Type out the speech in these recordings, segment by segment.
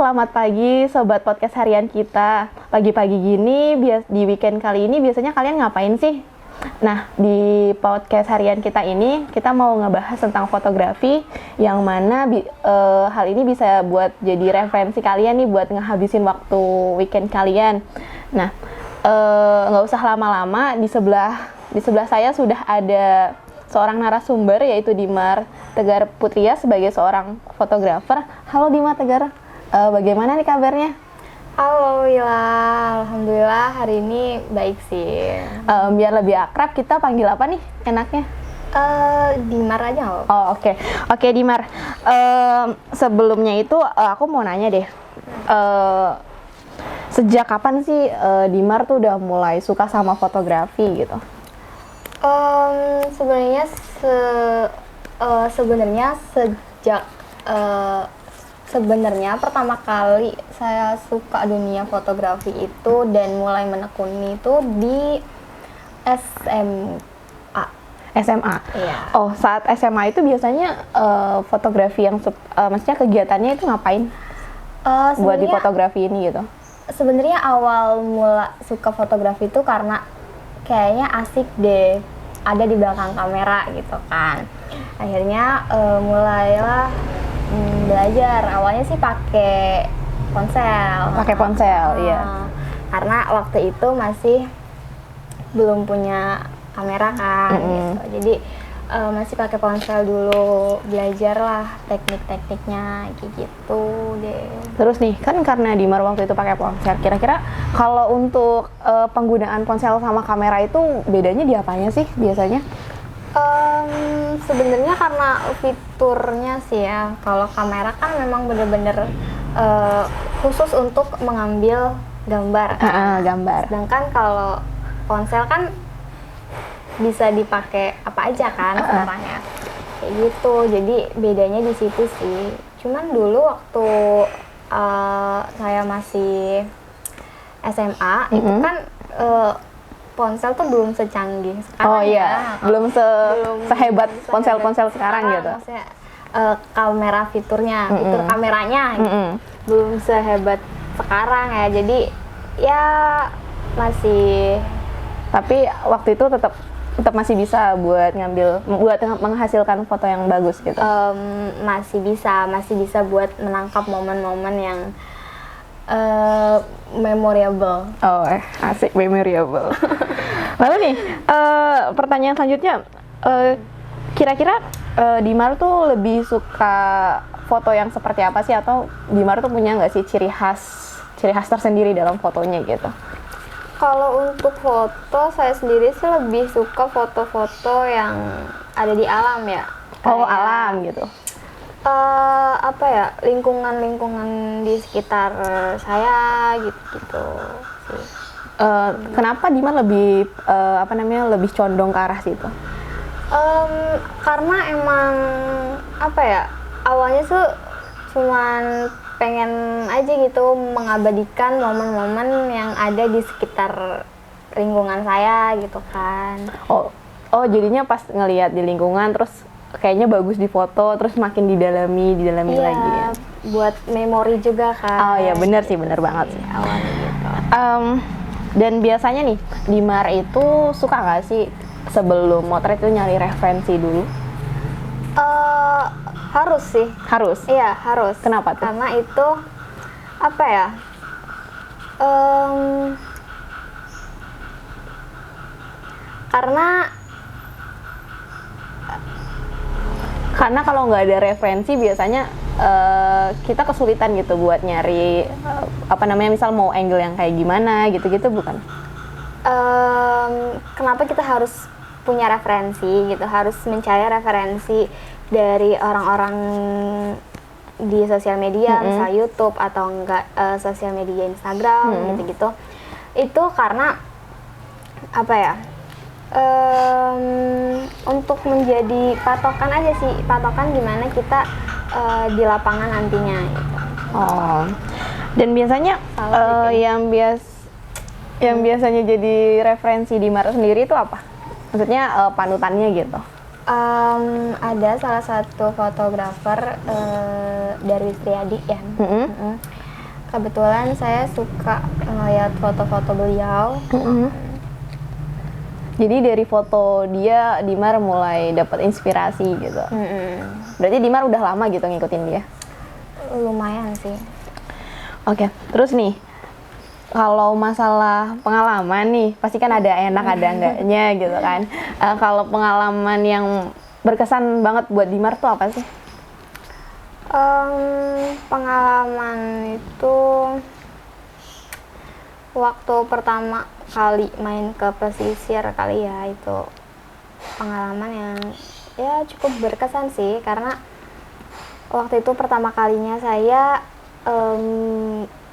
selamat pagi Sobat Podcast Harian kita. Pagi-pagi gini, di weekend kali ini biasanya kalian ngapain sih? Nah, di podcast harian kita ini, kita mau ngebahas tentang fotografi, yang mana hal ini bisa buat jadi referensi kalian nih buat ngehabisin waktu weekend kalian. Nah, nggak usah lama-lama, di sebelah saya sudah ada seorang narasumber, yaitu Dimar Tegar Putria sebagai seorang fotografer. Halo Dimar Tegar, bagaimana nih kabarnya? Halo Wila, alhamdulillah hari ini baik sih. Biar lebih akrab, kita panggil apa nih enaknya? Dimar aja nggak apa-apa. Oh, oke Dimar. Sebelumnya itu aku mau nanya deh. Sejak kapan sih Dimar tuh udah mulai suka sama fotografi gitu? Sebenarnya pertama kali saya suka dunia fotografi itu dan mulai menekuni itu di SMA. SMA? Iya. Oh, saat SMA itu biasanya fotografi yang maksudnya kegiatannya itu ngapain? Buat di fotografi ini gitu? Sebenarnya awal mula suka fotografi itu karena kayaknya asik deh ada di belakang kamera gitu kan. Akhirnya mulailah belajar. Awalnya sih pakai ponsel. Iya. Karena waktu itu masih belum punya kamera kan, gitu. Jadi masih pakai ponsel dulu, belajar lah teknik-tekniknya kayak gitu deh. Terus nih, kan karena Dimar waktu itu pakai ponsel, kira-kira kalau untuk penggunaan ponsel sama kamera itu bedanya di apanya sih biasanya? Sebenarnya karena fiturnya sih ya, kalau kamera kan memang bener-bener khusus untuk mengambil gambar. Gambar. Sedangkan kalau ponsel kan bisa dipakai apa aja kan sekarang ya, kayak gitu. Jadi bedanya di situ sih. Cuman dulu waktu saya masih SMA itu kan ponsel tuh belum secanggih sekarang. Oh iya, belum sehebat ponsel-ponsel sekarang gitu. Maksudnya kamera fitur kameranya gitu. Belum sehebat sekarang ya. Jadi ya masih. Tapi waktu itu tetap masih bisa buat menghasilkan foto yang bagus gitu. Masih bisa buat menangkap momen-momen yang memorable. Oh, asik, memorable. Lalu nih, pertanyaan selanjutnya, kira-kira Dimar tuh lebih suka foto yang seperti apa sih, atau Dimar tuh punya nggak sih ciri khas tersendiri dalam fotonya gitu? Kalau untuk foto, saya sendiri sih lebih suka foto-foto yang ada di alam ya. Oh, alam gitu. Lingkungan di sekitar saya gitu. Kenapa Dimar lebih lebih condong ke arah situ? Karena emang awalnya tuh cuman pengen aja gitu mengabadikan momen-momen yang ada di sekitar lingkungan saya gitu kan. Oh, jadinya pas ngelihat di lingkungan terus kayaknya bagus di foto, terus makin didalami lagi ya. Buat memori juga kan. Oh iya, benar banget sih. Awalnya gitu. Dan biasanya nih, Dimar itu suka nggak sih sebelum motret itu nyari referensi dulu? Harus sih. Harus? Iya, harus. Kenapa tuh? Karena itu karena kalau nggak ada referensi biasanya kita kesulitan gitu buat nyari misal mau angle yang kayak gimana gitu bukan? Kenapa kita harus punya referensi gitu, harus mencari referensi dari orang-orang di sosial media, misal YouTube atau enggak sosial media Instagram gitu-gitu. Itu karena untuk menjadi patokan aja sih, patokan gimana kita di lapangan nantinya gitu. Oh. Dan biasanya yang biasanya jadi referensi Dimar sendiri itu apa? Maksudnya panutannya gitu. Ada salah satu fotografer dari Triadi ya. kebetulan saya suka ngeliat foto-foto beliau. Jadi dari foto dia, Dimar mulai dapat inspirasi gitu. Berarti Dimar udah lama gitu ngikutin dia? Lumayan sih. Oke, terus nih, kalau masalah pengalaman nih, pasti kan ada enak ada enggaknya gitu kan. Kalau pengalaman yang berkesan banget buat Dimar tuh apa sih? Pengalaman itu waktu pertama kali main ke pesisir kali ya, itu pengalaman yang ya cukup berkesan sih, karena waktu itu pertama kalinya saya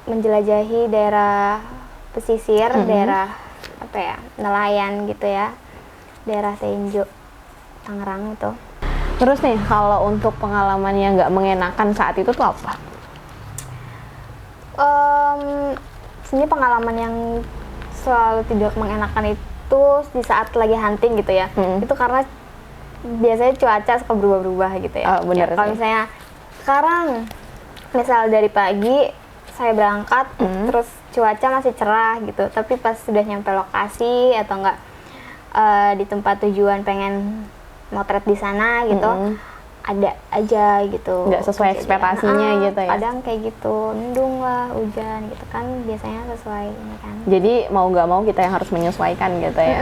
menjelajahi daerah pesisir, daerah apa ya, nelayan gitu ya, daerah Tenjo, Tangerang itu. Terus nih, kalau untuk pengalaman yang nggak mengenakan saat itu tuh apa? Sebenarnya pengalaman yang selalu tidak mengenakan itu di saat lagi hunting gitu ya. Itu karena biasanya cuaca suka berubah-ubah gitu ya. Oh, bener Kalau sih. misalnya sekarang, misal dari pagi saya berangkat, terus cuaca masih cerah gitu, tapi pas sudah nyampe lokasi atau enggak di tempat tujuan pengen motret di sana gitu, ada aja gitu. Nggak sesuai ekspektasinya gitu ya? Kadang kayak gitu, mendung lah, hujan gitu kan, biasanya sesuai ini kan. Jadi mau nggak mau kita yang harus menyesuaikan gitu ya?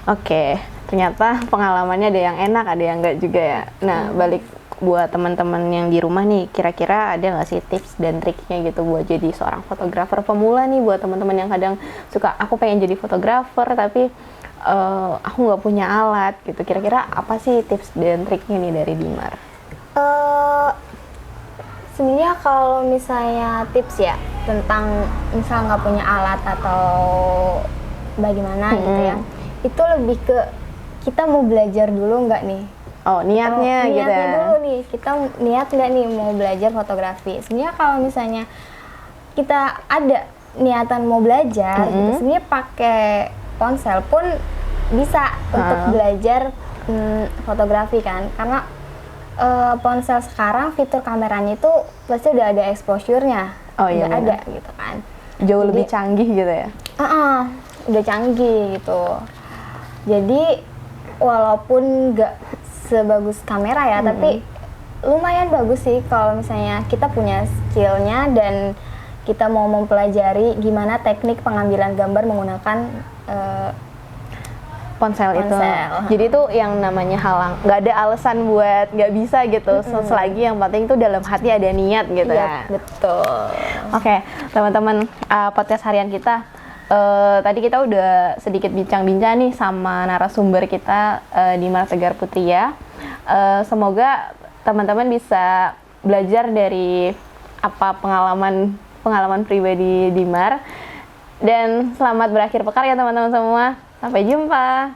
Oke, ternyata pengalamannya ada yang enak, ada yang enggak juga ya. Nah, balik buat teman-teman yang di rumah nih, kira-kira ada nggak sih tips dan triknya gitu buat jadi seorang fotografer pemula nih, buat teman-teman yang kadang suka, aku pengen jadi fotografer tapi aku nggak punya alat gitu. Kira-kira apa sih tips dan triknya nih dari Dimar? Sebenarnya kalau misalnya tips ya tentang misal nggak punya alat atau bagaimana gitu ya, itu lebih ke kita mau belajar dulu nggak nih? Oh, niatnya gitu Niatnya ya? dulu nih, kita niat nggak nih mau belajar fotografi. Sebenarnya kalau misalnya kita ada niatan mau belajar, gitu, sebenarnya pakai ponsel pun bisa untuk belajar fotografi kan, karena ponsel sekarang fitur kameranya itu pasti udah ada exposure-nya, Oh, iya, udah ada benar. gitu kan. Jauh lebih canggih gitu ya? Udah canggih gitu. Jadi walaupun nggak sebagus kamera ya, tapi lumayan bagus sih kalau misalnya kita punya skillnya dan kita mau mempelajari gimana teknik pengambilan gambar menggunakan Ponsel itu. Ponsel. Jadi itu yang namanya halang, nggak ada alasan buat nggak bisa gitu. Selagi yang penting itu dalam hati ada niat gitu ya. Betul. Oke, teman-teman, podcast harian kita tadi kita udah sedikit bincang-bincang nih sama narasumber kita, Dimar Tegar Putri ya. Semoga teman-teman bisa belajar dari apa pengalaman pribadi Dimar, dan selamat berakhir pekan ya teman-teman semua. Sampai jumpa.